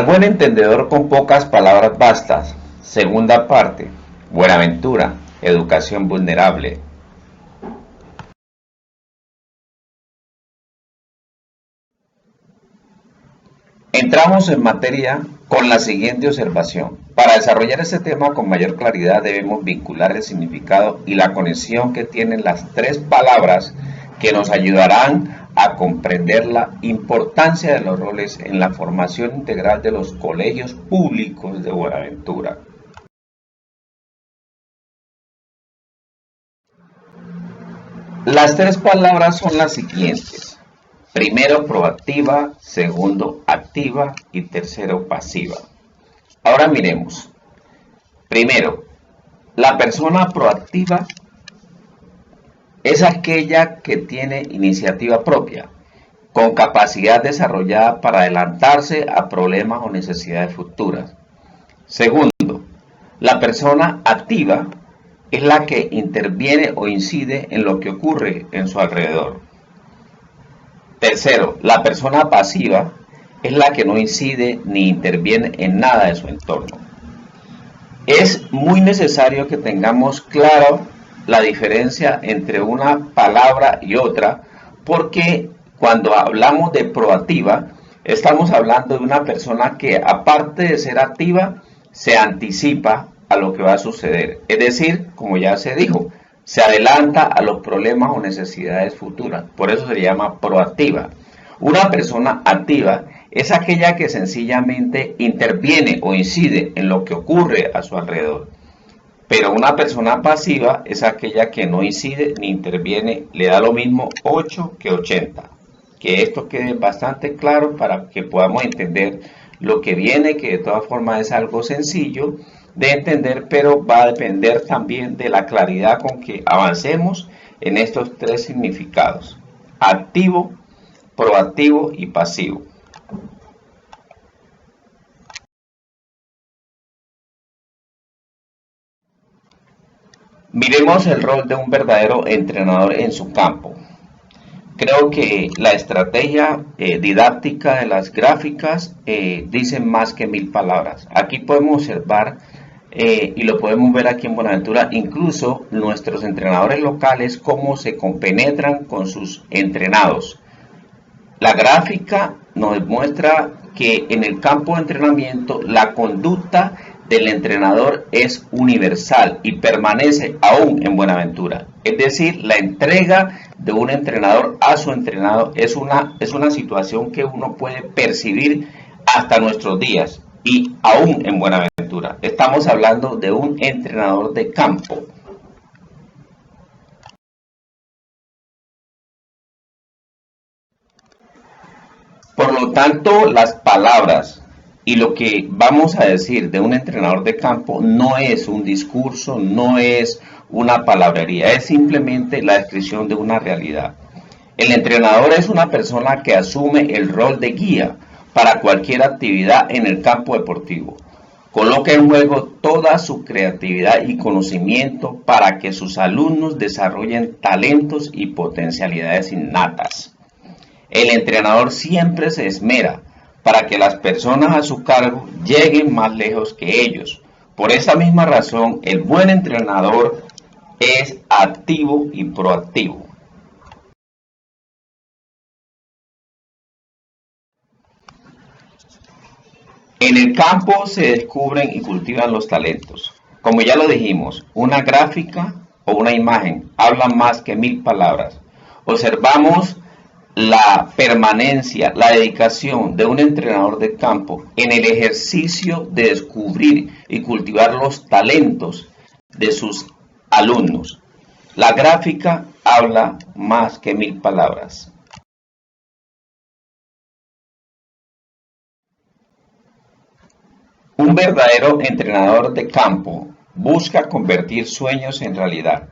Al buen entendedor con pocas palabras bastas. Segunda parte. Buenaventura. Educación vulnerable. Entramos en materia con la siguiente observación. Para desarrollar este tema con mayor claridad debemos vincular el significado y la conexión que tienen las tres palabras que nos ayudarán a comprender la importancia de los roles en la formación integral de los colegios públicos de Buenaventura. Las tres palabras son las siguientes. Primero, proactiva, segundo, activa y tercero, pasiva. Ahora miremos. Primero, la persona proactiva es aquella que tiene iniciativa propia, con capacidad desarrollada para adelantarse a problemas o necesidades futuras. Segundo, la persona activa es la que interviene o incide en lo que ocurre en su alrededor. Tercero, la persona pasiva es la que no incide ni interviene en nada de su entorno. Es muy necesario que tengamos claro la diferencia entre una palabra y otra, porque cuando hablamos de proactiva, estamos hablando de una persona que, aparte de ser activa, se anticipa a lo que va a suceder. Es decir, como ya se dijo, se adelanta a los problemas o necesidades futuras. Por eso se llama proactiva. Una persona activa es aquella que sencillamente interviene o incide en lo que ocurre a su alrededor. Pero una persona pasiva es aquella que no incide ni interviene, le da lo mismo 8 que 80. Que esto quede bastante claro para que podamos entender lo que viene, que de todas formas es algo sencillo de entender, pero va a depender también de la claridad con que avancemos en estos tres significados: activo, proactivo y pasivo. Miremos el rol de un verdadero entrenador en su campo. Creo que la estrategia didáctica de las gráficas dice más que 1000 palabras. Aquí podemos observar y lo podemos ver aquí en Buenaventura, incluso nuestros entrenadores locales, cómo se compenetran con sus entrenados. La gráfica nos muestra que en el campo de entrenamiento la conducta del entrenador es universal y permanece aún en Buenaventura. Es decir, la entrega de un entrenador a su entrenado es una situación que uno puede percibir hasta nuestros días y aún en Buenaventura. Estamos hablando de un entrenador de campo. Por lo tanto, las palabras y lo que vamos a decir de un entrenador de campo no es un discurso, no es una palabrería, es simplemente la descripción de una realidad. El entrenador es una persona que asume el rol de guía para cualquier actividad en el campo deportivo. Coloca en juego toda su creatividad y conocimiento para que sus alumnos desarrollen talentos y potencialidades innatas. El entrenador siempre se esmera para que las personas a su cargo lleguen más lejos que ellos. Por esa misma razón, el buen entrenador es activo y proactivo. En el campo se descubren y cultivan los talentos. Como ya lo dijimos, una gráfica o una imagen habla más que 1000 palabras. Observamos la permanencia, la dedicación de un entrenador de campo en el ejercicio de descubrir y cultivar los talentos de sus alumnos. La gráfica habla más que 1000 palabras. Un verdadero entrenador de campo busca convertir sueños en realidad.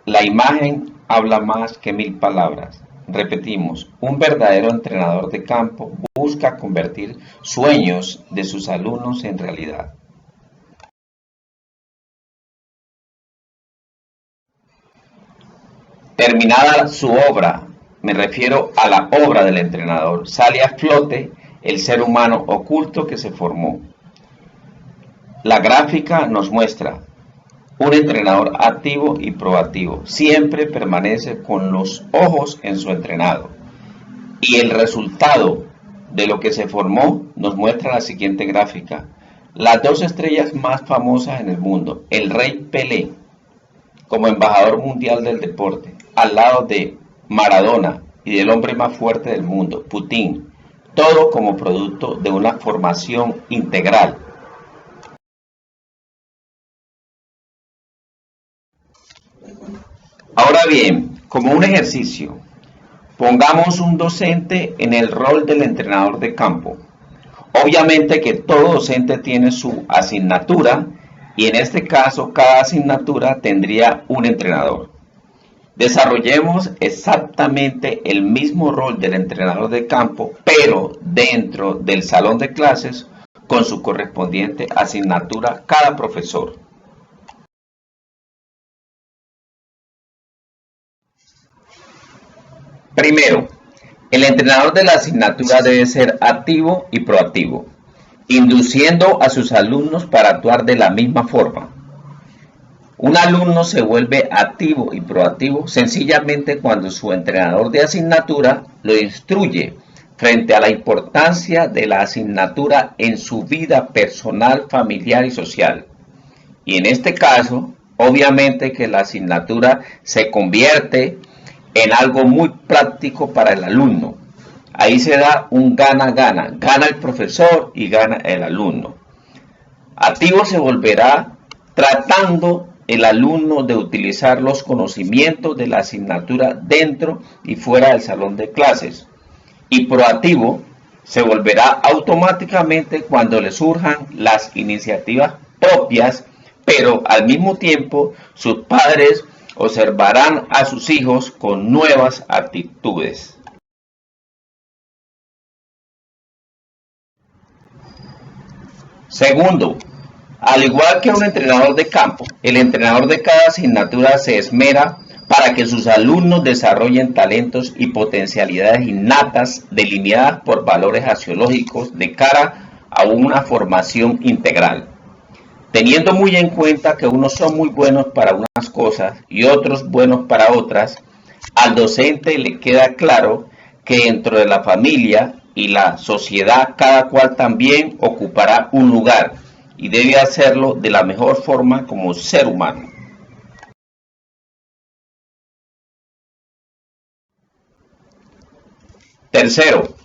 La imagen habla más que 1000 palabras. Repetimos, un verdadero entrenador de campo busca convertir sueños de sus alumnos en realidad. Terminada su obra, me refiero a la obra del entrenador, sale a flote el ser humano oculto que se formó. La gráfica nos muestra un entrenador activo y proactivo. Siempre permanece con los ojos en su entrenado. Y el resultado de lo que se formó nos muestra la siguiente gráfica. Las dos estrellas más famosas en el mundo, el Rey Pelé, como embajador mundial del deporte, al lado de Maradona y del hombre más fuerte del mundo, Putin, todo como producto de una formación integral. Ahora bien, como un ejercicio, pongamos un docente en el rol del entrenador de campo. Obviamente que todo docente tiene su asignatura y en este caso cada asignatura tendría un entrenador. Desarrollemos exactamente el mismo rol del entrenador de campo, pero dentro del salón de clases con su correspondiente asignatura cada profesor. Primero, el entrenador de la asignatura debe ser activo y proactivo, induciendo a sus alumnos para actuar de la misma forma. Un alumno se vuelve activo y proactivo sencillamente cuando su entrenador de asignatura lo instruye frente a la importancia de la asignatura en su vida personal, familiar y social. Y en este caso, obviamente que la asignatura se convierte en algo muy práctico para el alumno. Ahí se da un gana-gana, gana el profesor y gana el alumno. Activo se volverá tratando el alumno de utilizar los conocimientos de la asignatura dentro y fuera del salón de clases. Y proactivo se volverá automáticamente cuando le surjan las iniciativas propias, pero al mismo tiempo sus padres observarán a sus hijos con nuevas actitudes. Segundo, al igual que un entrenador de campo, el entrenador de cada asignatura se esmera para que sus alumnos desarrollen talentos y potencialidades innatas delineadas por valores axiológicos de cara a una formación integral. Teniendo muy en cuenta que unos son muy buenos para unas cosas y otros buenos para otras, al docente le queda claro que dentro de la familia y la sociedad cada cual también ocupará un lugar y debe hacerlo de la mejor forma como ser humano. Tercero,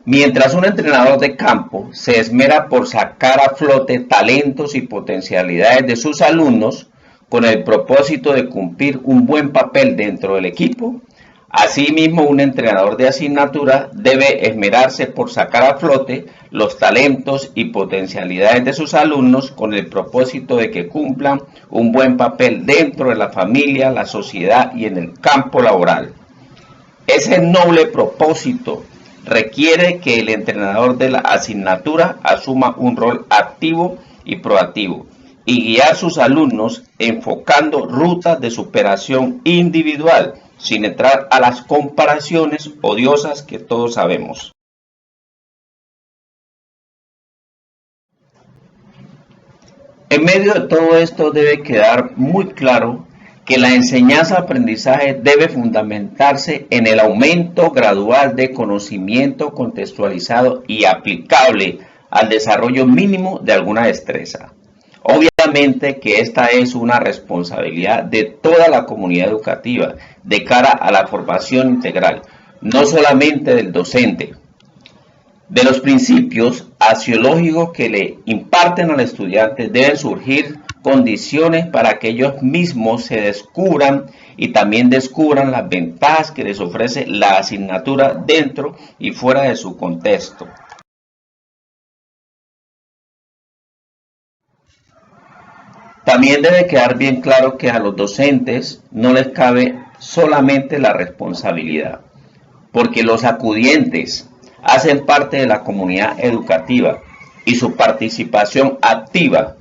mientras un entrenador de campo se esmera por sacar a flote talentos y potencialidades de sus alumnos con el propósito de cumplir un buen papel dentro del equipo, asimismo un entrenador de asignatura debe esmerarse por sacar a flote los talentos y potencialidades de sus alumnos con el propósito de que cumplan un buen papel dentro de la familia, la sociedad y en el campo laboral. Ese noble propósito requiere que el entrenador de la asignatura asuma un rol activo y proactivo y guiar a sus alumnos enfocando rutas de superación individual sin entrar a las comparaciones odiosas que todos sabemos. En medio de todo esto debe quedar muy claro que la enseñanza-aprendizaje debe fundamentarse en el aumento gradual de conocimiento contextualizado y aplicable al desarrollo mínimo de alguna destreza. Obviamente que esta es una responsabilidad de toda la comunidad educativa de cara a la formación integral, no solamente del docente. De los principios axiológicos que le imparten al estudiante deben surgir condiciones para que ellos mismos se descubran y también descubran las ventajas que les ofrece la asignatura dentro y fuera de su contexto. También debe quedar bien claro que a los docentes no les cabe solamente la responsabilidad, porque los acudientes hacen parte de la comunidad educativa y su participación activa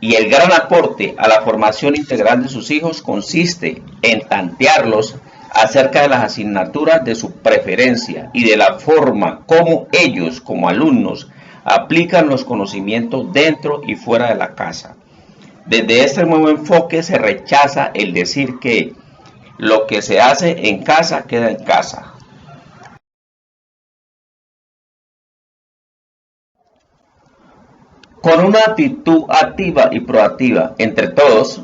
y el gran aporte a la formación integral de sus hijos consiste en tantearlos acerca de las asignaturas de su preferencia y de la forma como ellos, como alumnos, aplican los conocimientos dentro y fuera de la casa. Desde este nuevo enfoque se rechaza el decir que lo que se hace en casa queda en casa. Con una actitud activa y proactiva entre todos,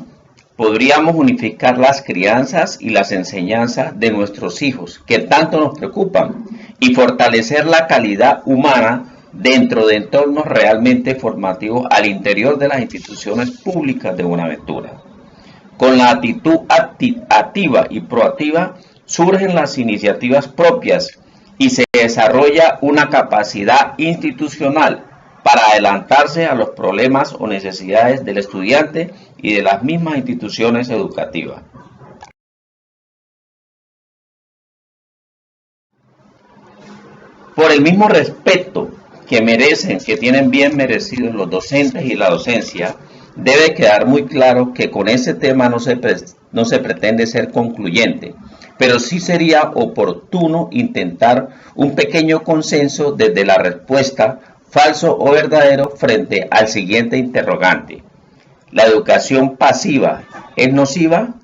podríamos unificar las crianzas y las enseñanzas de nuestros hijos, que tanto nos preocupan, y fortalecer la calidad humana dentro de entornos realmente formativos al interior de las instituciones públicas de Buenaventura. Con la actitud activa y proactiva surgen las iniciativas propias y se desarrolla una capacidad institucional para adelantarse a los problemas o necesidades del estudiante y de las mismas instituciones educativas. Por el mismo respeto que merecen, que tienen bien merecidos los docentes y la docencia, debe quedar muy claro que con ese tema no se pretende ser concluyente, pero sí sería oportuno intentar un pequeño consenso desde la respuesta falso o verdadero frente al siguiente interrogante. ¿La educación pasiva es nociva?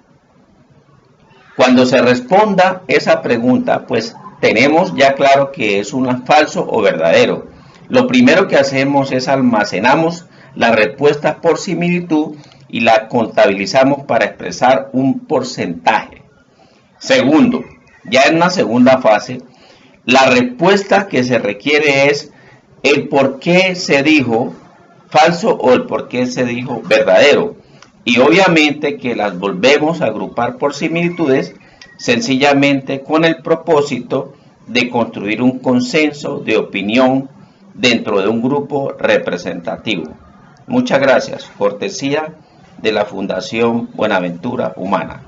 Cuando se responda esa pregunta, pues tenemos ya claro que es un falso o verdadero. Lo primero que hacemos es almacenamos la respuesta por similitud y la contabilizamos para expresar un porcentaje. Segundo, ya en la segunda fase, la respuesta que se requiere es el por qué se dijo falso o el por qué se dijo verdadero. Y obviamente que las volvemos a agrupar por similitudes, sencillamente con el propósito de construir un consenso de opinión dentro de un grupo representativo. Muchas gracias. Cortesía de la Fundación Buenaventura Humana.